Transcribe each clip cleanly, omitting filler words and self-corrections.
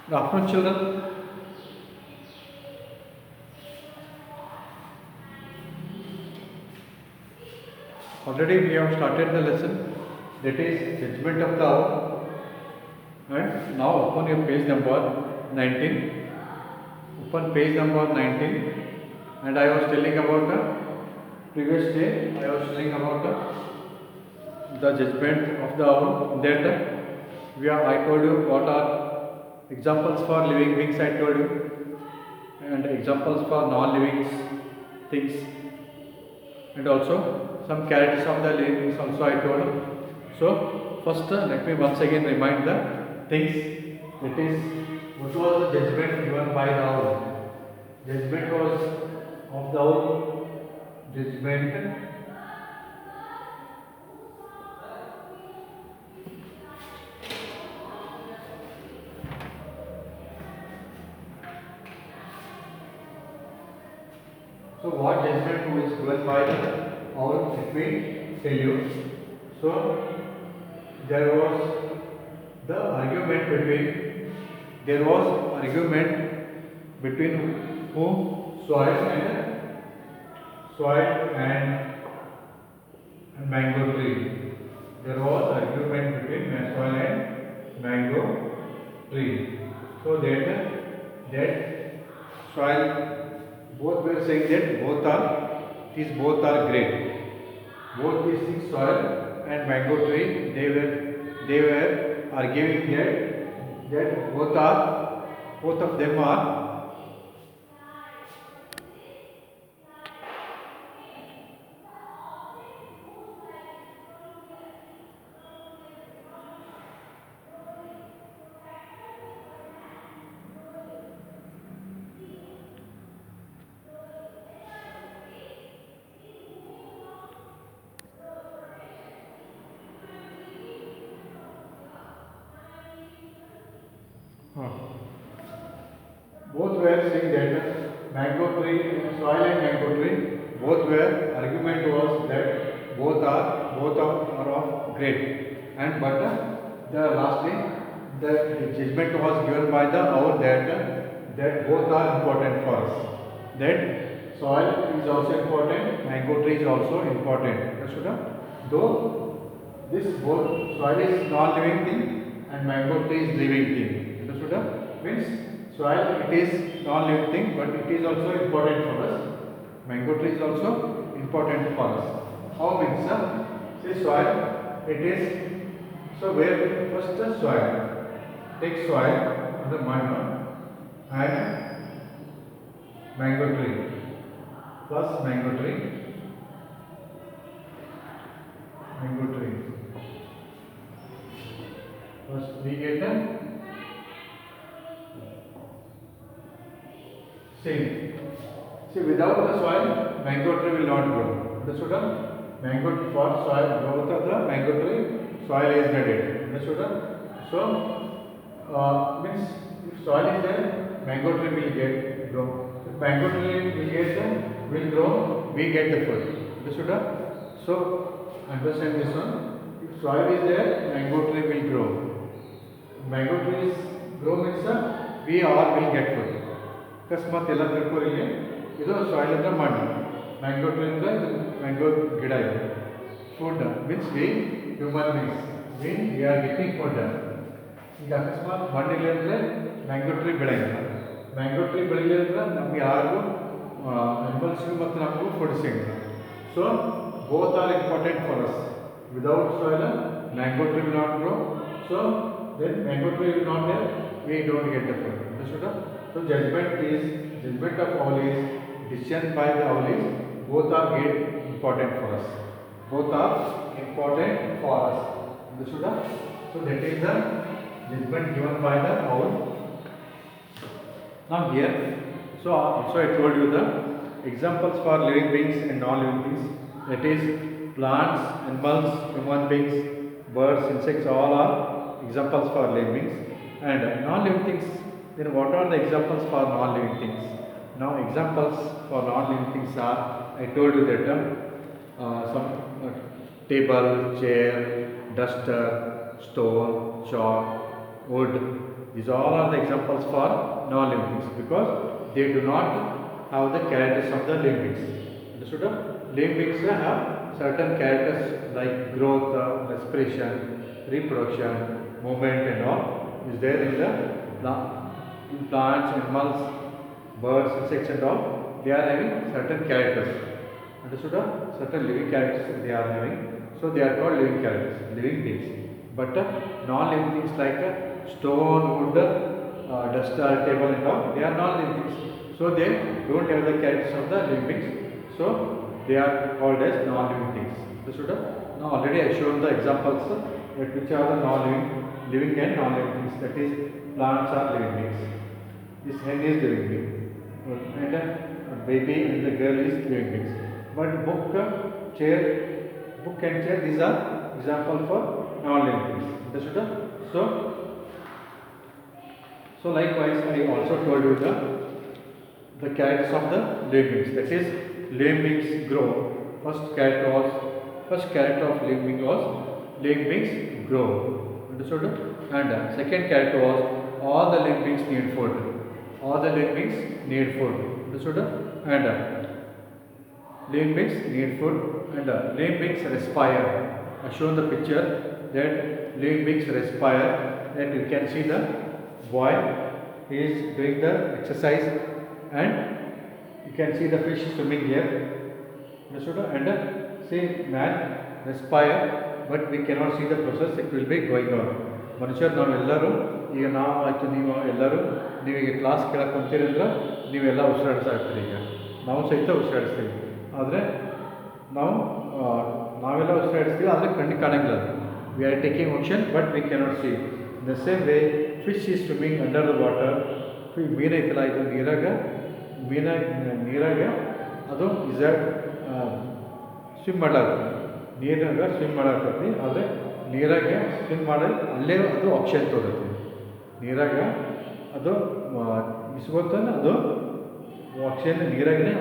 Good afternoon, children. Already we have started the lesson, that is judgment of the hour. And now open your page number 19. Open page number 19. And I was telling about the previous day, I was telling about the judgment of the hour. That I told you what are examples for living beings, I told you, and examples for non-living things, and also some characters of the living beings also I told. So first let me once again remind the things. It is what was the judgment given by the owl. Judgment was of the owl. Judgment So what judgment was given by the owl, let me tell you. So there was the argument between whom? Soil and mango tree. There was argument between soil and mango tree. So that soil, both were saying that both are great. Both these things, soil and mango tree, they were arguing that both of them are both were saying that mango tree, soil and mango tree, both were argument was that both are of great, and but the lastly the judgment was given by the our that both are important for us. That soil is also important, mango tree is also important. Understood? Though this both soil is non-living thing and mango tree is living thing. Understood? Means soil it is non-living thing, but it is also important for us. Mango tree is also important for us. How means say soil it is, so where first the soil, take soil on the mud and mango tree plus mango tree. First we get the same. See, without the soil, mango tree will not grow. Understood? Mango for soil growth of the mango tree, soil is needed. Understood? So, means if soil is there, mango tree will get grow. If mango tree will grow, we get the food. Understood? So, understand this one. If soil is there, mango tree will grow. Mango trees grow means we all will get food. ಅಕಸ್ಮಾತ್ ಎಲ್ಲ ತಿಳ್ಕೊರಿ, ಇದು soil ಅಂದ್ರೆ ಮಣ್ಣು, mango tree ಅಂದ್ರೆ mango ಗಿಡ ಇದೆ. Food means we human beings we are getting food. ಈಗ ಅಕಸ್ಮಾತ್ ಮಣ್ಣಿಲ್ಲ ಅಂದರೆ ಮ್ಯಾಂಗೋ ಟ್ರೀ ಬೆಳೆಯಿಲ್ಲ. ಮ್ಯಾಂಗೋ ಟ್ರೀ ಬೆಳೆಯಿಲ್ಲ ಅಂದ್ರೆ ನಮ್ಗೆ ಯಾರಿಗೂ ಅನಿಮಲ್ಸ್ಗೂ ಮತ್ತು ನಮಗೂ ಫುಡ್ ಸಿಗಲ್ಲ. So both are important for us. Without soil mango tree will not grow. So then mango tree will not there, we don't get the food. Understood? So judgment of owl is decision by the owl is both are important for us. Both are important for us. Understood? So that is the judgment given by the owl. Now here, so also I told you the examples for living beings and non-living beings. That is plants, animals, human beings, birds, insects. All are examples for living beings and non-living things. Then what are the examples for non-living things? Now examples for non-living things are, I told you that some table, chair, duster, stone, chalk, wood, these all are the examples for non-living things because they do not have the characters of the living beings. Understood? Living beings have certain characters like growth, respiration, reproduction, movement and all is there in the plants, animals, birds, insects and all. They are having certain characters. Understood? Certain living characters they are having. So they are called living characters, living beings. But non-living things like stone, wood, duster, table and all, they are non-living things. So they don't have the characters of the living beings. So they are called as non-living things. Understood? Now already I showed the examples that which are the living and non-living things. That is, plants are living beings. This hen is living being, and a baby and the girl is living beings. But book, chair, book and chair, these are example for non-living things. Understood? So likewise, I also told you the characters of the living beings. That is, living beings grow. First character of living being was living beings grow. Understood? And second character was all the living beings need food. All the living beings need food. Understood? And living beings need food and living beings respire. I have shown the picture that living beings respire. That you can see the boy is doing the exercise and you can see the fish swimming here. Understood? And see man respire, but we cannot see the process. It will be going on. ಮನುಷ್ಯರು ನಾವೆಲ್ಲರೂ ಈಗ ನಾವು ಆಯಿತು ನೀವು ಎಲ್ಲರೂ ನೀವೀಗ class ಕೇಳಕ್ಕೆ ಕುಂತೀರಿ ಅಂದ್ರೆ ನೀವೆಲ್ಲ ಉಸಿರಾಡ್ತಾ ಇರ್ತೀರಿ. ಈಗ ನಾವು ಸಹಿತ ಉಸಿರಾಡಿಸ್ತೀವಿ, ಆದರೆ ನಾವೆಲ್ಲ ಉಸಿರಾಡಿಸ್ತೀವಿ, ಆದರೆ ಕಣ್ಣಿಗೆ ಕಾಣಂಗಿಲ್ಲ. We are taking action but we cannot see. In the same way fish is swimming under the water. ಮೀನು ಐತಲ್ಲ, ಇದು ನೀರಾಗ ಅದು ಸ್ವಿಮ್ ಮಾಡಲಾಗ್ತದೆ. ನೀರಾಗ ಸ್ವಿಮ್ ಮಾಡಾಕತ್ತಿ, ಆದರೆ ನೀರಾಗೆ ಸ್ವಿಮ್ ಮಾಡೋದು ಅಲ್ಲೇ ಅದು ಆಕ್ಷನ್ ತೋರುತ್ತೆ. ನೀರಾಗ ಅದು ಇಸ್ಕೊತಾನೆ ಅದು ಆಕ್ಷನ್ ನೀರಾಗಿನೇ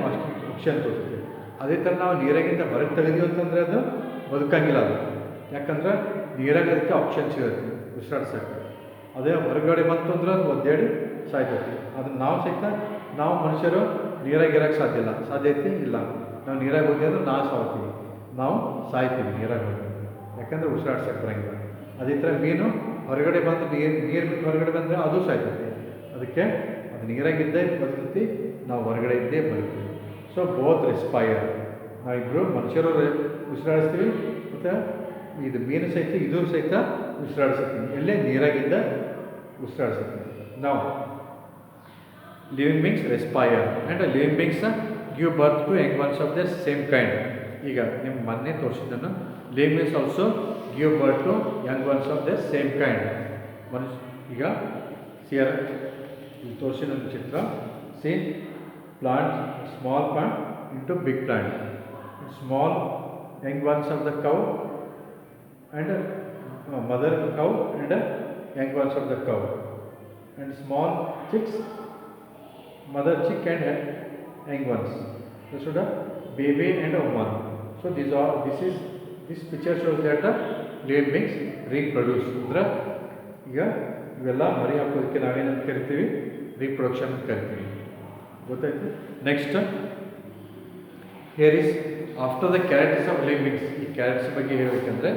ಆಕ್ಷನ್ ತೋರುತ್ತೆ. ಅದೇ ಥರ ನಾವು ನೀರಾಗಿಂದ ಹೊರಗೆ ತೆಗೆದೀವಿ ಅಂತಂದರೆ ಅದು ಬದುಕಂಗಿಲ್ಲ. ಅದು ಯಾಕಂದ್ರೆ ನೀರಾಗ ಅದಕ್ಕೆ ಆಕ್ಷನ್ ಸಿಗುತ್ತೆ ಉಸಿರಾಡ್ಸೋಕ್ಕೆ. ಅದೇ ಹೊರಗಡೆ ಬಂತು ಅಂದ್ರೆ ಅದು ಒದ್ದಾಡಿ ಸಾಯ್ತೈತಿ. ಅದನ್ನು ನಾವು ಮನುಷ್ಯರು ನೀರಾಗಿ ಇರೋಕ್ಕೆ ಸಾಧ್ಯತೆ ಇಲ್ಲ. ನಾವು ನೀರಾಗ ಹೋಗಿ ಅಂದ್ರೆ ನಾವು ಸಾಯ್ತೀವಿ, ನಾವು ಸಾಯ್ತೀವಿ ನೀರಾಗ ಹೋಗಿ, ಯಾಕಂದರೆ ಉಸಿರಾಡ್ಸಕ್ಕೆ ಬರೋಂಗಿಲ್ಲ. ಅದೇ ಥರ ಮೀನು ಹೊರಗಡೆ ಬಂದು ನೀರು ಬಿಟ್ಟು ಹೊರಗಡೆ ಬಂದರೆ ಅದು ಸಾಯ್ತೈತಿ. ಅದಕ್ಕೆ ಅದು ನೀರಾಗಿದ್ದೇ ಬದುಕ್ತಿ, ನಾವು ಹೊರಗಡೆ ಇದ್ದೇ ಬದುಕ್ತೀವಿ. So both respire. ನಾವಿಬ್ಬರು ಮನುಷ್ಯರು ಉಸಿರಾಡಿಸ್ತೀವಿ ಮತ್ತು ಇದು ಮೀನು ಸಹಿತ ಇದು ಸಹಿತ ಉಸಿರಾಡಿಸ್ತೀವಿ. ಎಲ್ಲೇ ನೀರಾಗಿದ್ದ ಉಸಿರಾಡಿಸ್ತೀವಿ. ನಾವು living beings respire and living beings give birth to young ones of their same kind. ಈಗ ನಿಮ್ಮ ಮೊನ್ನೆ ತೋರಿಸಿದ್ದನ್ನು living beings also give birth to young ones of their same kind. ಈಗ ಸಿಯರ್ ಇಲ್ಲಿ ತೋರಿಸಿದ ಚಿತ್ರ, see plant, small plant into big plant, small young ones of the cow and mother cow and young ones of the cow, and small chicks, mother chick and young ones. This is a baby and a woman. So this picture shows that the living beings reproduce. ಅಂದ್ರೆ ಈಗ ಇವೆಲ್ಲ ಮರಿ ಹಾಕೋದಕ್ಕೆ ನಾವೇನಂತ ಕರಿತೀವಿ, reproduction ಅಂತ ಕರಿತೀವಿ. ಗೊತ್ತಾಯ್ತು? Next here is after the characters of living beings. ಈ ಕ್ಯಾರೆಕ್ಟರ್ಸ್ ಬಗ್ಗೆ ಹೇಳಬೇಕಂದ್ರೆ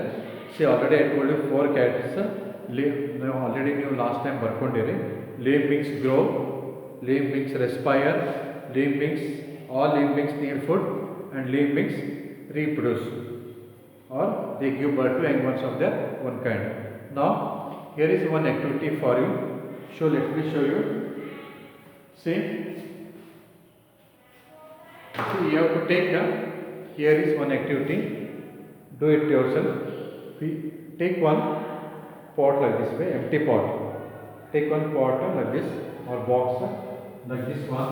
already I told you 4 characters. ನೀವು ಆಲ್ರೆಡಿ ನೀವು ಲಾಸ್ಟ್ ಟೈಮ್ ಬರ್ಕೊಂಡಿರಿ. living beings grow, living beings respire, living beings, all living beings need food, and living beings reproduce or they give birth to young ones of their own kind. Now here is one activity for you. So let me show you. See you have to take here is one activity. Do it yourself. Take one pot like this way, empty pot. Take one pot like this or box like this one,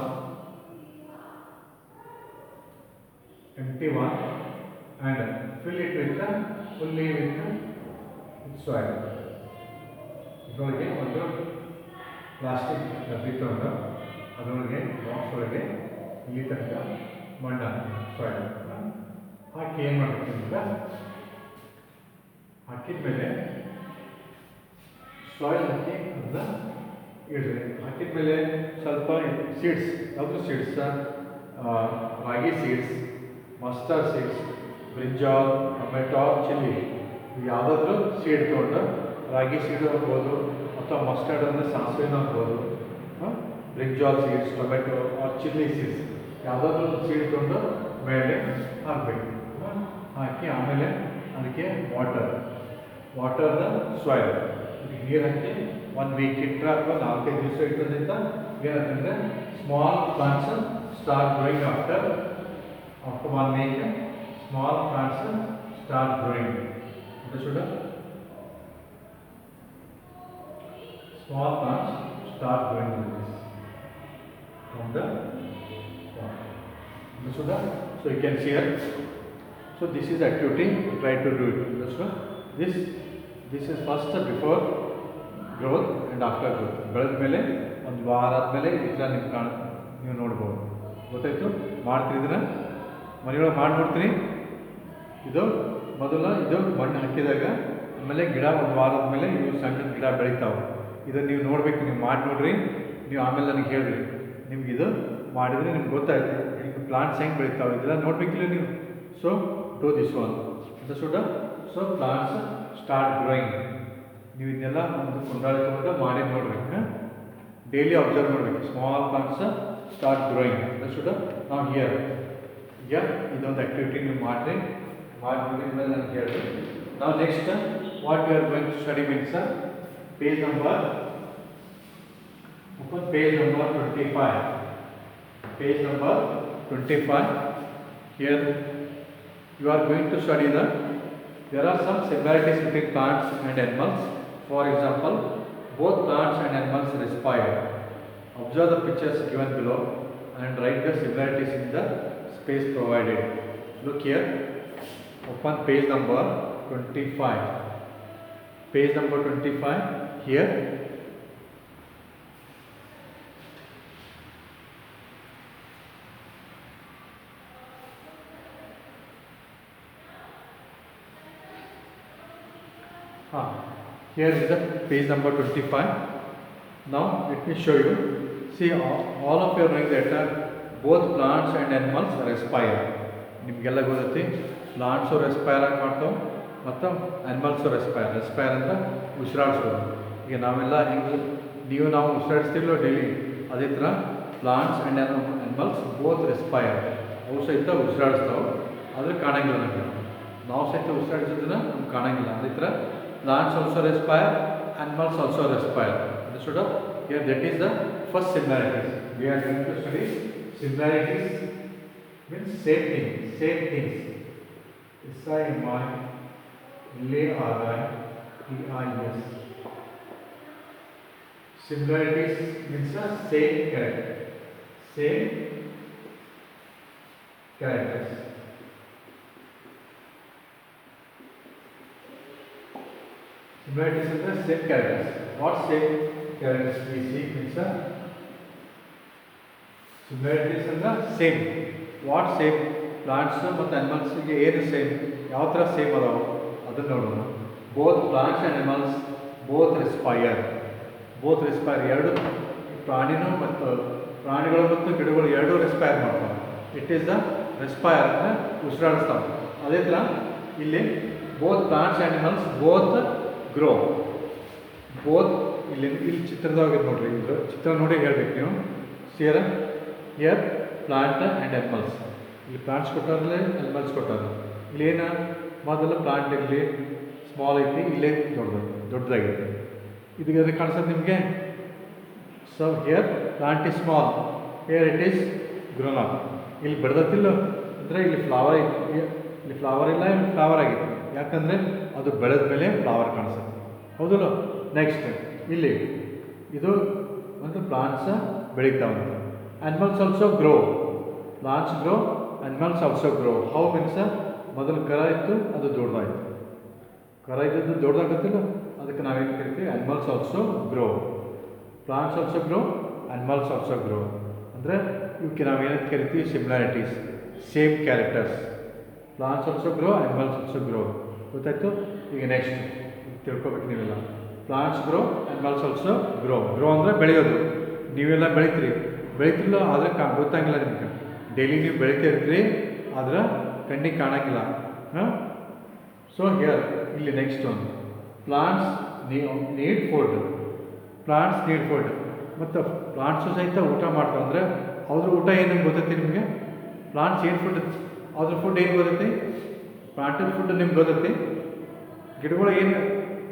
empty one, and fill it with fully with soil. ಇದರೊಳಗೆ ಒಂದು plastic ಡಬ್ಬಿ ತಗೊಂಡು ಅದರೊಳಗೆ box ಒಳಗೆ ಇಲ್ಲಿ ತನಕ ಮಣ್ಣು soil ಹಾಕಿ ಏನು ಮಾಡಬೇಕಂದ್ರೆ, ಹಾಕಿದ ಮೇಲೆ ಸಾಯಿಲ್ ಹಾಕಿ ಅದನ್ನ ಇಡ್ರಿ. ಹಾಕಿದ ಮೇಲೆ ಸ್ವಲ್ಪ ಸೀಡ್ಸ್, ಯಾವುದು ಸೀಡ್ಸ್, ರಾಗಿ seeds, mustard seeds, brinjal, tomato, chilli, ಯಾವುದಾದ್ರೂ ಸೀಡ್ ತೊಗೊಂಡು, ರಾಗಿ ಸೀಡ್ ಹಾಕ್ಬೋದು ಅಥವಾ ಮಸ್ಟರ್ಡ್ ಅಂದರೆ ಸಾಸಿವೆನೂ ಹಾಕ್ಬೋದು, brinjal seeds, tomato or chilli seeds, ಯಾವುದಾದ್ರೂ ಸೀಡ್ ತೊಗೊಂಡು ಮೇಲೆ ಹಾಕಬೇಕು. ಹಾಕಿ ಆಮೇಲೆ ಅದಕ್ಕೆ ವಾಟರ್ದ ಸಾಯಿಲ್ ನೀರು ಹಾಕಿ 1 ವೀಕ್ ಇಟ್ಟರೆ ಅಥವಾ 4-5 ದಿವಸ ಇಟ್ಟೋದ್ರಿಂದ ಏನಂತಂದರೆ small plants start growing after 1 week. Small plants start growing. Understood? Small plants start growing like this from the pot. Understood? So you can see here. So this is activity. Try to do it. Understood? This is first before growth and after growth. ಬೆಳೆದ ಮೇಲೆ ಒಂದು ವಾರ ಆದಮೇಲೆ ಈ ಥರ ನೀವು ನೋಡ್ಬೋದು. ಗೊತ್ತಾಯ್ತು? ಮಾಡ್ತೀರಿ ಇದನ್ನು ಮನೆಯೊಳಗೆ ಮಾಡಿ ನೋಡ್ತೀನಿ. ಇದು ಮಣ್ಣು ಹಾಕಿದಾಗ ಆಮೇಲೆ ಗಿಡ ಒಂದು ವಾರದ ಮೇಲೆ ಇವು ಸಣ್ಣ ಗಿಡ ಬೆಳಿತಾವೆ. ಇದನ್ನು ನೀವು ನೋಡಬೇಕು, ನೀವು ಮಾಡಿ ನೋಡ್ರಿ. ನೀವು ಆಮೇಲೆ ನನಗೆ ಹೇಳಿರಿ, ನಿಮ್ಗೆ ಇದು ಮಾಡಿದರೆ ನಿಮ್ಗೆ ಗೊತ್ತಾಯ್ತು ನಿಮ್ಗೆ ಪ್ಲಾಂಟ್ಸ್ ಹೆಂಗೆ ಬೆಳಿತಾವೆ ಇದೆಲ್ಲ ನೋಡಬೇಕಿಲ್ಲ ನೀವು. So do this one. Understood? So plants start growing. ನೀವು ಇದನ್ನೆಲ್ಲ ಒಂದು ಕುಂಡಾಳಿ ತೊಗೊಂಡು ಮಾಡಿ ನೋಡ್ಬೇಕು. ಡೈಲಿ ಅಬ್ಸರ್ವ್ ಮಾಡಬೇಕು. Small plants start growing. Understood? ನಾವು ಹಿಯರ್ ಈಗ ಇದೊಂದು ಆ್ಯಕ್ಟಿವಿಟಿ ನೀವು ಮಾಡಿರಿ. ಮೇಲೆ ನನಗೆ ಹೇಳಿ. ನಾವು next what you are going to study means page number 25. Page number 25. Here you are going to study there are some similarities between plants and animals. For example, both plants and animals respire. Observe the pictures given below and write the similarities in the space provided. Look here. Open page number 25. Page number 25. Here here is the page number 25. Now let me show you. See, all of you are knowing that both plants and animals respire. ನಿಮಗೆಲ್ಲ ಗೊತ್ತೈತಿ, plants respire ಆಗಿ ಮಾಡ್ತಾವೆ ಮತ್ತು animals respire ಅಂದರೆ ಉಸಿರಾಡಿಸೋದು. ಈಗ ನಾವೆಲ್ಲ ಹೆಂಗೆ ನಾವು ಉಸಿರಾಡಿಸ್ತೀವಲ್ಲ ಡೈಲಿ, ಅದೇ ಥರ plants and animals both respire. ಅವು ಸಹಿತ ಉಸಿರಾಡಿಸ್ತಾವೆ, ಆದರೆ ಕಾಣಂಗಿಲ್ಲ ನಮಗೆ. ನಾವು ಸಹಿತ ಉಸಿರಾಡಿಸೋದನ್ನ ನಮ್ಗೆ ಕಾಣಂಗಿಲ್ಲ. ಅದೇ ಥರ plants also respire, animals also respire. Understood? Here that is the first similarities. We are going to study similarities means same things. SIMILARITIES. Similarities means the same characters. Similarities in the same characters. What same characters we see means similarities in the same. What same? Plants ಮತ್ತು ಅನಿಮಲ್ಸ್ಗೆ ಏನು same, ಯಾವ ಥರ same ಅದಾವೆ ಅದನ್ನು ನೋಡೋಣ. Both plants and animals both respire. ಎರಡು ಪ್ರಾಣಿಗಳು ಮತ್ತು ಗಿಡಗಳು ಎರಡೂ ರೆಸ್ಪೈರ್ ಮಾಡ್ತಾವೆ. ಇಟ್ ಈಸ್ ದ ರೆಸ್ಪೈರ್ ಅಂದರೆ ಉಸಿರಾಡಿಸ್ತಾವೆ. ಅದೇ ಥರ ಇಲ್ಲಿ both plants and animals both grow. ಇಲ್ಲಿ ಚಿತ್ರದಾಗ ನೋಡ್ರಿ, ಇದು ಚಿತ್ರ ನೋಡಿ ಹೇಳ್ಬೇಕು ನೀವು. Here plant and animals. ಇಲ್ಲಿ ಪ್ಲಾಂಟ್ಸ್ ಕೊಟ್ಟಾರಲ್ಲೇ ಅನಿಮಲ್ಸ್ ಕೊಟ್ಟಾರ. ಇಲ್ಲೇನು ಮೊದಲು ಪ್ಲಾಂಟ್ ಇಲ್ಲಿ ಸ್ಮಾಲ್ ಐತಿ, ಇಲ್ಲೇ ದೊಡ್ಡದಾಗಿದೆ. ಇದಕ್ಕೆ ಕಾಣಿಸೋದು ನಿಮಗೆ. So here plant is small, here it is grown up. ಇಲ್ಲಿ ಬೆಳೆದತ್ತಿಲ್ಲ ಅಂದರೆ ಇಲ್ಲಿ ಫ್ಲವರ್ ಐತಿ, ಇಲ್ಲಿ ಫ್ಲವರ್ ಇಲ್ಲ, ಇಲ್ಲಿ ಫ್ಲವರ್ ಆಗಿತ್ತು. ಯಾಕಂದರೆ ಅದು ಬೆಳೆದ ಮೇಲೆ ಫ್ಲವರ್ ಕಾಣಿಸುತ್ತೆ, ಹೌದಲ್ಲ. ನೆಕ್ಸ್ಟ್ ಇಲ್ಲಿ ಇದು ಮತ್ತು ಪ್ಲಾಂಟ್ಸ್ ಬೆಳೀತಾವಂತ. Animals also grow. Plants grow, animals also grow. How means ಮೊದಲು ಕರ ಇತ್ತು, ಅದು ದೊಡ್ಡದಾಯಿತು. ಕರ ಇದ್ದದ್ದು ದೊಡ್ಡದಾಗತ್ತಿಲ್ಲ, ಅದಕ್ಕೆ ನಾವೇನು ಕರಿತೀವಿ animals also grow. Plants also grow, animals also grow. ಅಂದರೆ ಇವಕ್ಕೆ ನಾವೇನಂತ ಕರಿತೀವಿ similarities, same characters. Plants also grow, animals also grow. ಗೊತ್ತಾಯ್ತು? ಈಗ ನೆಕ್ಸ್ಟ್ ತಿಳ್ಕೊಬೇಕು ನೀವೆಲ್ಲ. Plants grow animals also grow ಅಂದರೆ ಬೆಳೆಯೋದು. ನೀವೆಲ್ಲ ಬೆಳಿತಿರಲ್ಲ ಆದರೆ ಗೊತ್ತಾಗಿಲ್ಲ ನಿಮ್ಗೆ. ಡೈಲಿ ನೀವು ಬೆಳಿತಾ ಇರ್ತೀರಿ ಆದರೆ ಕಣ್ಣಿಗೆ ಕಾಣೋಂಗಿಲ್ಲ. ಹಾಂ, ಸೊ ಹಿಯರ್ ಇಲ್ಲಿ ನೆಕ್ಸ್ಟ್ ಒಂದು plants need food. Plants need food. ಮತ್ತು ಪ್ಲಾಂಟ್ಸು ಸಹಿತ ಊಟ ಮಾಡ್ತಾವೆ. ಅಂದರೆ ಅದ್ರ ಊಟ ಏನಂಗೆ ಗೊತ್ತೈತಿ ನಿಮಗೆ? ಪ್ಲಾಂಟ್ಸ್ ಏನು ಫುಡ್, ಅದ್ರ ಫುಡ್ ಏನು ಗೊತ್ತೈತಿ? ಪ್ಲಾಂಟಲ್ ಫುಡ್ ನಿಮ್ಗೆ ಗೊತ್ತೈತಿ. ಗಿಡಗಳು ಏನು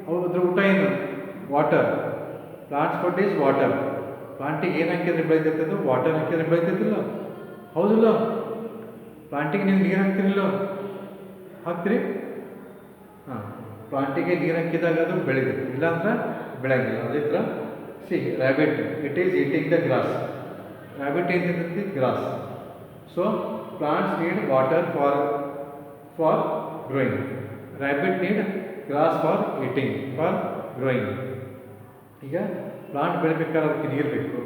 ಅದ್ರ ಊಟ ಏನು? Water. Plants food is water. ಪ್ಲಾಂಟಿಗೆ ಏನು ಹಾಕಿದ್ರೆ ಬೆಳೆದಿರ್ತದೆ? ವಾಟರ್ ಹಾಕಿದ್ರೆ ಬೆಳೆದಿರ್ತಿಲ್ಲ, ಹೌದಿಲ್ಲ? ಪ್ಲಾಂಟಿಗೆ ನೀವು ನೀರು ಹಾಕ್ತಿರಿಲ್ಲ, ಹಾಕ್ತೀರಿ? ಹಾಂ, ಪ್ಲಾಂಟಿಗೆ ನೀರು ಹಾಕಿದಾಗ ಅದು ಬೆಳೆದಿದೆ, ಇಲ್ಲಾಂದ್ರೆ ಬೆಳೆಯಂಗಿಲ್ಲ. ಅದೇ ಥರ see rabbit, it is eating the grass. Rabbit ಏನು ತಿಂತೈತಿ? Grass. So plants need water for growing. Rabbit need grass for eating, for growing. ಈಗ ಪ್ಲಾಂಟ್ ಬೆಳಿಬೇಕಾದ್ರೆ ಅದಕ್ಕೆ ನೀರು ಬೇಕು,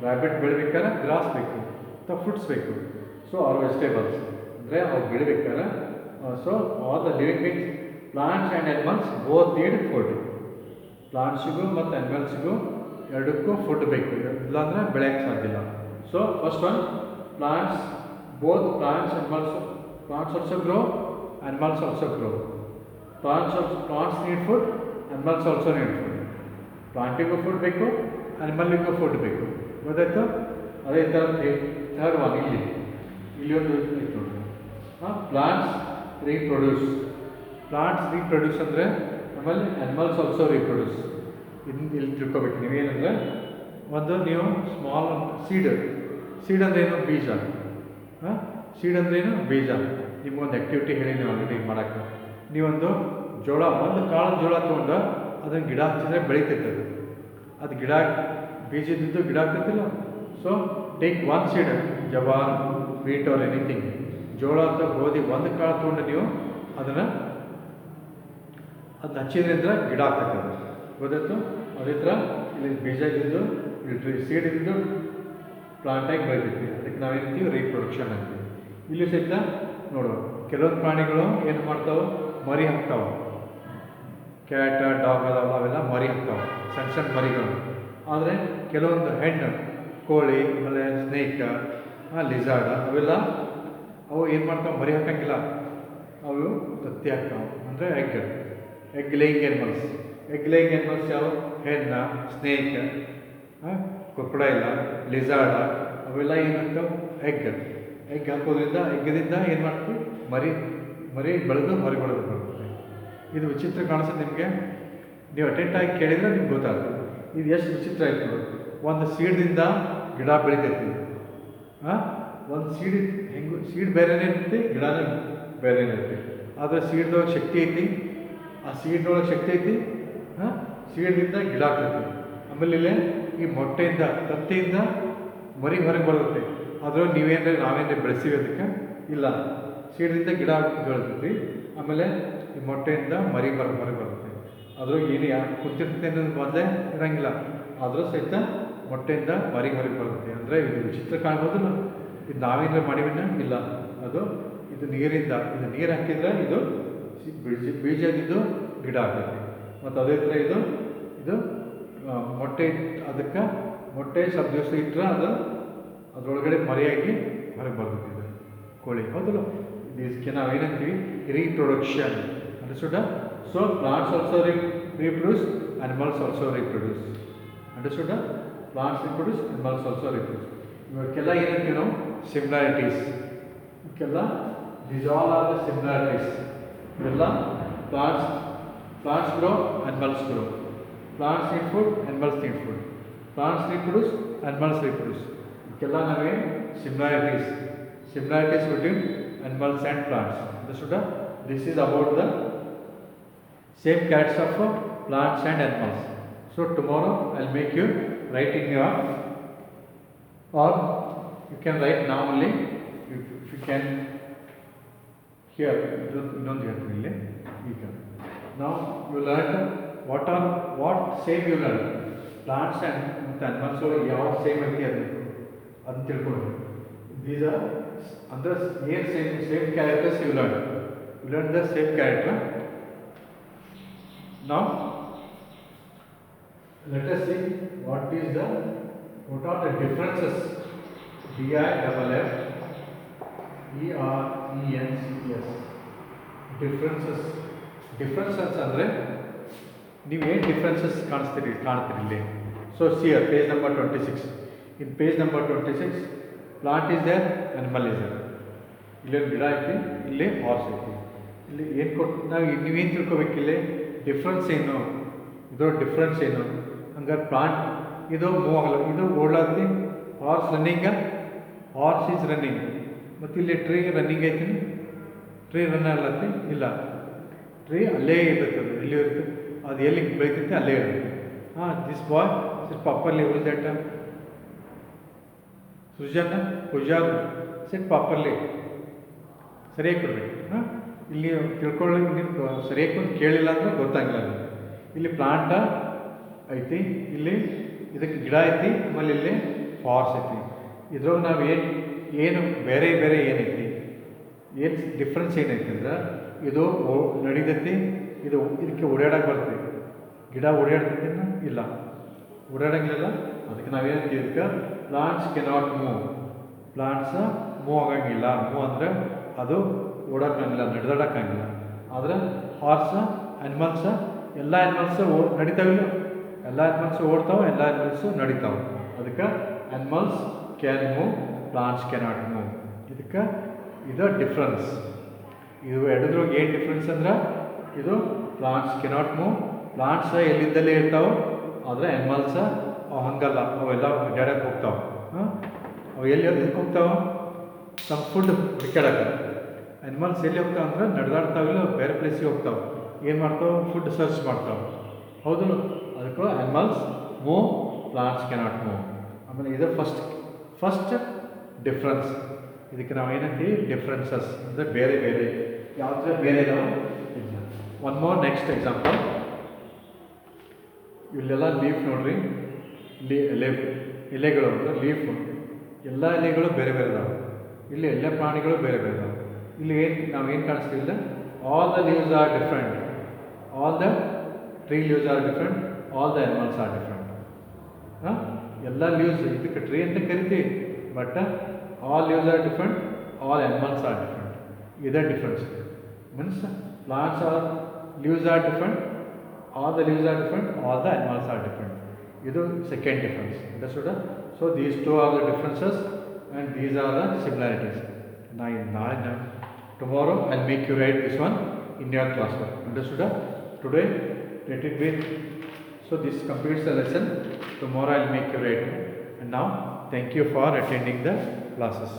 ರ್ಯಾಬಿಟ್ ಬೆಳಿಬೇಕಾದ್ರೆ ಗ್ರಾಸ್ ಬೇಕು, ಅಥವಾ ಫ್ರೂಟ್ಸ್ ಬೇಕು. ಸೊ ಆರ್ ವೆಜಿಟೇಬಲ್ಸ್ ಅಂದರೆ ಅವು ಬೆಳಿಬೇಕಾದ್ರೆ so all the living things, plants and animals both need food. ಪ್ಲಾಂಟ್ಸಿಗೂ ಮತ್ತು ಆ್ಯನಿಮಲ್ಸಿಗೂ ಎರಡಕ್ಕೂ ಫುಡ್ ಬೇಕು, ಇಲ್ಲಾಂದರೆ ಬೆಳೆಯೋಕ್ಕೆ ಸಾಧ್ಯ ಇಲ್ಲ. So first one plants, both plants animals, plants also grow, animals also grow. Plants need food, animals also need food. ಪ್ಲಾಂಟಿಗೂ ಫುಡ್ ಬೇಕು, ಆ್ಯನಿಮಲ್ಗೂ ಫುಡ್ ಬೇಕು, ಗೊತ್ತಾಯ್ತು? ಅದೇ ಥರ ಥರ್ಡ್ ಒನ್ ಇಲ್ಲಿ ಒಂದು ಇತ್ತು ನೋಡಿ. ಹಾಂ, ಪ್ಲಾಂಟ್ಸ್ ರೀಪ್ರೊಡ್ಯೂಸ್. ಪ್ಲಾಂಟ್ಸ್ ರೀಪ್ರೊಡ್ಯೂಸ್ ಅಂದರೆ ಆಮೇಲೆ ಆ್ಯನಿಮಲ್ಸ್ ಆಲ್ಸೋ ರೀಪ್ರೊಡ್ಯೂಸ್. ಇಲ್ಲಿ ತಿಳ್ಕೊಬೇಕು ನೀವೇನಂದರೆ, ಒಂದು ನೀವು ಸ್ಮಾಲ್ ಸೀಡ್ ಅಂದರೆ ಏನು? ಬೀಜ. ಹಾಂ, ಸೀಡ್ ಅಂದರೆ ಏನು? ಬೀಜ. ನಿಮಗೊಂದು ಆ್ಯಕ್ಟಿವಿಟಿ ಹೇಳಿ ನೀವು ಆಲ್ರೆಡಿ ಮಾಡೋಕ್ಕೆ. ನೀವೊಂದು ಒಂದು ಕಾಳು ಜೋಳ ತೊಗೊಂಡು ಅದನ್ನು ಗಿಡ ಹಚ್ಚಿದ್ರೆ ಬೆಳಿತೈತೆ. ಅದು ಗಿಡ ಬೀಜದಿದ್ದು ಗಿಡ ಆಗ್ತೈತಿಲ್ಲ. So take one seed, jowar, wheat or anything, ಜೋಳ ಅಥವಾ ಗೋಧಿ ಒಂದು ಕಾಳು ತೊಗೊಂಡು ನೀವು ಅದನ್ನು ಹಚ್ಚಿದ್ರಿಂದ ಗಿಡ ಆಗ್ತೈತೆ, ಅದು ಗೊತ್ತಾಯ್ತು? ಅದೇ ಥರ ಇಲ್ಲಿ ಬೀಜ ಇದ್ದು, ಇಲ್ಲಿ ಸೀಡ್ ಇದ್ದು ಪ್ಲಾಂಟಾಗಿ ಬೆಳಿತೈತಿ. ಅದಕ್ಕೆ ನಾವೇನ್ತೀವಿ? ರೀಪ್ರೊಡಕ್ಷನ್ ಅಂತೀವಿ. ಇಲ್ಲಿ ಸಹಿತ ನೋಡು, ಕೆಲವೊಂದು ಪ್ರಾಣಿಗಳು ಏನು ಮಾಡ್ತಾವೆ? ಮರಿ ಹಾಕ್ತಾವೆ. ಕ್ಯಾಟ್, ಡಾಗ್ ಅವೆಲ್ಲ ಮರಿ ಹಾಕ್ತಾವೆ, ಸಣ್ಣ ಸಣ್ಣ ಮರಿಗಳು. ಆದರೆ ಕೆಲವೊಂದು ಹೆಣ್ಣು ಕೋಳಿ, ಆಮೇಲೆ ಸ್ನೇಕ್, ಲಿಜಾರ್ಡ್ ಅವೆಲ್ಲ ಅವು ಏನು ಮಾಡ್ತಾವೆ? ಮರಿ ಹಾಕಂಗಿಲ್ಲ, ಅವು ತತ್ತಿ ಹಾಕ್ತಾವೆ. ಅಂದರೆ egg laying animals. Egg laying animals ಯಾವ? ಹೆಣ್ಣ, ಸ್ನೇಕ್, ಕ್ರೊಕೊಡೈಲ್, ಲಿಜಾರ್ಡ್ ಅವೆಲ್ಲ ಏನು ಹಾಕ್ತಾವೆ? ಎಗ್ ಹಾಕೋದ್ರಿಂದ ಎಗ್ಗದಿಂದ ಏನು ಮಾಡ್ತೀವಿ? ಮರಿ ಬೆಳೆದು ಹೊರಗೆ ಬರುತ್ತೆ. ಇದು ವಿಚಿತ್ರ ಕಾಣಿಸುತ್ತೆ ನಿಮಗೆ. ನೀವು ಅಟೆಂಟಾಗಿ ಕೇಳಿದರೆ ನಿಮ್ಗೆ ಗೊತ್ತಾಗುತ್ತೆ ಇದು ಎಷ್ಟು ವಿಚಿತ್ರ ಆಯ್ತು ನೋಡಿ. ಒಂದು ಸೀಡ್ದಿಂದ ಗಿಡ ಬೆಳಿತೈತಿ. ಒಂದು ಸೀಡ್ ಬೇರೆನೇ ಇರ್ತೈತಿ, ಗಿಡನೇ ಬೇರೆನೇ ಇರ್ತೈತಿ. ಆದರೆ ಸೀಡ್ದೊಳಗೆ ಶಕ್ತಿ ಐತಿ, ಆ ಸೀಡ್ನೊಳಗೆ ಶಕ್ತಿ ಐತಿ. ಸೀಡ್ದಿಂದ ಗಿಡ ಆಗ್ತೈತಿ. ಆಮೇಲೆ ಇಲ್ಲೇ ಈ ಮೊಟ್ಟೆಯಿಂದ, ತತ್ತಿಯಿಂದ ಮರಿ ಹೊರಗೆ ಬರುತ್ತೆ. ಅದ್ರೊಳಗೆ ನಾವೇನೇ ಬೆಳೆಸಿವಿ ಅದಕ್ಕೆ ಇಲ್ಲ. ಸೀಡ್ದಿಂದ ಗಿಡ ಬೆಳೆತೈತಿ. ಆಮೇಲೆ ಈ ಮೊಟ್ಟೆಯಿಂದ ಮರಿ ಹೊರಗೆ ಬರುತ್ತೆ. ಅದ್ರೊಳಗೆ ಏನು ಕುಂತಿರ್ತೈತೆ ಅನ್ನೋದು ಮೊದಲೇ ಇರೋಂಗಿಲ್ಲ, ಆದರೂ ಸಹಿತ ಮೊಟ್ಟೆಯಿಂದ ಮರಿ ಹೊರಗೆ ಬರುತ್ತೆ. ಅಂದರೆ ಇದು ವಿಚಿತ್ರ ಕಾಣ್ಬೋದಿಲ್ಲ. ಇದು ನಾವೇನಾರ ಮಾಡಿವಿನ ಇಲ್ಲ, ಇದು ನೀರಿಂದ, ಇದು ನೀರು ಹಾಕಿದ್ರೆ ಇದು ಬೀಜದಿದ್ದು ಗಿಡ ಆಗ್ತೈತಿ. ಮತ್ತು ಅದೇ ಥರ ಇದು ಮೊಟ್ಟೆ, ಅದಕ್ಕೆ ಮೊಟ್ಟೆ ಸ್ವಲ್ಪ ದಿವಸ ಇಟ್ಟರೆ ಅದರೊಳಗಡೆ ಮರಿಯಾಗಿ ಹೊರಗೆ ಬರ್ತೈತಿ ಇದು ಕೋಳಿ, ಹೌದಲ್ಲ? ಇದಕ್ಕೆ ನಾವೇನಂತೀವಿ? Reproduction. Understood? So plants also reproduce, animals also reproduce. Understood? Plants reproduce, animals also reproduce. ಇವಕ್ಕೆಲ್ಲ ಏನಂತೀವಿ ನಾವು? ಸಿಮಿಲಾರಿಟೀಸ್. ಇವಕ್ಕೆಲ್ಲ these all are the similarities. ಇವೆಲ್ಲ plants grow, animals grow. Plants need food, animals need food. Plants reproduce, animals reproduce. ಇವಕ್ಕೆಲ್ಲ ನಾವೇ similarities between animals and plants. Understood? This is about the same characters of plants and animals. So tomorrow I'll make you write in your, or you can write now only. If you can here, ಇನ್ನೊಂದು ಹೇಳ್ತೀನಿ ಇಲ್ಲಿ. ಈಗ now you learn what same you learn. Plants and animals ಯಾವ same ಐತಿ ಅದನ್ನ ತಿಳ್ಕೊಳ್ಳಿ. These are under same characters you learn. You learn the same character. Now let us see what are the differences. DIFFERENCES. Differences ಅಂದರೆ ನೀವು ಏನು differences ಕಾಣಿಸ್ತೀರಿ ಇಲ್ಲಿ. So see here page number 26. In page number 26 plant is there, animal is there. ಇಲ್ಲೊಂದು ಗಿಡ ಐತಿ, ಇಲ್ಲಿ horse ಐತಿ. ಇಲ್ಲಿ ಏನು ಕೊಟ್ಟು ನಾವು ನೀವೇನು ತಿಳ್ಕೊಬೇಕು, ಇಲ್ಲಿ ಡಿಫ್ರೆನ್ಸ್ ಏನು, ಇದರ ಡಿಫ್ರೆನ್ಸ್ ಏನು. ಹಂಗಾರೆ ಪ್ಲಾಂಟ್ ಇದು ಮೂವ್ ಆಗಲ್ಲ, ಇದು ಓಡ್ಲಾಗ್ತಿ. Horse running, horse is running. ಮತ್ತು ಇಲ್ಲಿ ಟ್ರೀ ರನ್ನಿಂಗ್ ಐತೀನಿ, ಟ್ರೀ ರನ್ ಆಗ್ಲತ್ತಿ ಇಲ್ಲ. ಟ್ರೀ ಅಲ್ಲೇ ಇರ್ತದೆ, ಎಲ್ಲಿ ಇರುತ್ತೆ ಅದು ಎಲ್ಲಿ ಬೆಳೀತೈತೆ ಅಲ್ಲೇ ಇರುತ್ತೆ. This boy sit properly will that Srujan Pujar sit properly. ಸರಿಯಾಗಿ ಕೊಡ್ಬೇಕು. ಇಲ್ಲಿ ತಿಳ್ಕೊಳ್ಳೋಕೆ ನೀವು ಸರಿಯಾಗಿ ಒಂದು ಕೇಳಿಲ್ಲ ಅಂದ್ರೆ ಗೊತ್ತಾಗಲ್ಲ. ಇಲ್ಲಿ ಪ್ಲಾಂಟ ಐತಿ, ಇಲ್ಲಿ ಇದಕ್ಕೆ ಗಿಡ ಐತಿ, ಆಮೇಲೆ ಇಲ್ಲಿ ಫಾರ್ಸ್ ಐತಿ. ಇದ್ರೊಳಗೆ ನಾವು ಏನು ಬೇರೆ ಏನೈತಿ, ಏನು ಡಿಫ್ರೆನ್ಸ್ ಏನೈತಿ ಅಂದ್ರೆ ಇದು ನಡಿತೈತಿ, ಇದಕ್ಕೆ ಓಡಾಡಕ್ಕೆ ಬರ್ತೈತಿ. ಗಿಡ ಓಡಾಡ್ತೈತಿ ಇಲ್ಲ, ಓಡಾಡಂಗಿಲ್ಲ. ಅದಕ್ಕೆ ನಾವೇನಂತೀವಿ, ಇದಕ್ಕೆ plants cannot move. Plants move ಆಗಂಗಿಲ್ಲ. ಮೂವ್ ಅಂದರೆ ಅದು ಓಡೋಕ್ಕಂಗಿಲ್ಲ, ನಡೆದಾಡೋಕ್ಕಾಗಿಲ್ಲ. ಆದರೆ ಹಾರ್ಸ್, ಅನಿಮಲ್ಸ್, ಎಲ್ಲ ಅನಿಮಲ್ಸು ನಡಿತಾವಿಲ್ಲ. ಎಲ್ಲ ಅನಿಮಲ್ಸು ಓಡ್ತಾವೆ, ಎಲ್ಲ ಅನಿಮಲ್ಸು ನಡಿತಾವೆ. ಅದಕ್ಕೆ animals can move, plants cannot move. ಇದಕ್ಕೆ ಇದು ಡಿಫ್ರೆನ್ಸ್. ಇದು ಎರಡದ್ರೊಳಗೆ ಏನು ಡಿಫ್ರೆನ್ಸ್ ಅಂದ್ರೆ, ಇದು ಪ್ಲಾಂಟ್ಸ್ ಕೆನಾಟ್ ಮೂವ್. ಪ್ಲಾಂಟ್ಸ್ ಎಲ್ಲಿದ್ದಲ್ಲೇ ಇರ್ತಾವೆ, ಆದರೆ ಅನಿಮಲ್ಸ್ ಅವು ಹಂಗಲ್ಲ, ಅವೆಲ್ಲ ಅಡ್ಡಾಡಕ್ಕೆ ಹೋಗ್ತಾವೆ. ಅವು ಎಲ್ಲಿ ಇದಕ್ಕೆ ಹೋಗ್ತಾವೆ, ಸಮ್ ಫುಡ್ ಹುಡುಕಾಡಕ್ಕೆ. ಅನಿಮಲ್ಸ್ ಎಲ್ಲಿ ಹೋಗ್ತಾವೆ ಅಂದ್ರೆ ನಡೆದಾಡ್ತಾವಿಲ್ಲ, ಬೇರೆ ಪ್ಲೇಸಿಗೆ ಹೋಗ್ತಾವೆ. ಏನು ಮಾಡ್ತಾವೆ, ಫುಡ್ ಸರ್ಚ್ ಮಾಡ್ತಾವೆ. ಹೌದು, ಅದಕ್ಕೆ animals move, plants cannot move. ಆಮೇಲೆ ಇದು ಫಸ್ಟ್ ಡಿಫ್ರೆನ್ಸ್. ಇದಕ್ಕೆ ನಾವು ಏನಂತೀವಿ, ಡಿಫ್ರೆನ್ಸಸ್ ಅಂದರೆ ಬೇರೆ ಯಾವುದೇ ಬೇರೆ ಇದಾವೆ ಇಲ್ಲ. One more next example. ಇಲ್ಲೆಲ್ಲ ಲೀಫ್ ನೋಡ್ರಿ, ಎಲೆಗಳು ಅಂದರೆ ಲೀಫ್. ಎಲ್ಲ ಎಲೆಗಳು ಬೇರೆ ಇದಾವೆ. ಇಲ್ಲಿ ಎಲ್ಲ ಪ್ರಾಣಿಗಳು ಬೇರೆ ಇದಾವೆ. ಇಲ್ಲಿ ನಾವೇನು ಕಾಣಿಸ್ತಿಲ್ಲ, all the leaves are different, all the tree leaves are different, all the animals are different. ಎಲ್ಲ ಲೀವ್ಸ್ ಇದಕ್ಕೆ ಟ್ರೀ ಅಂತ ಕರಿತೀವಿ, but all leaves are different, all animals are different. Either difference means plants leaves are different, all the leaves are different, all the animals are different. This is second difference. Understood? So these two are the differences and these are the similarities. Now tomorrow I'll make you write this one in your classwork. Understood? Today let it be. So this completes the lesson. Tomorrow I'll make you write. And now thank you for attending the classes.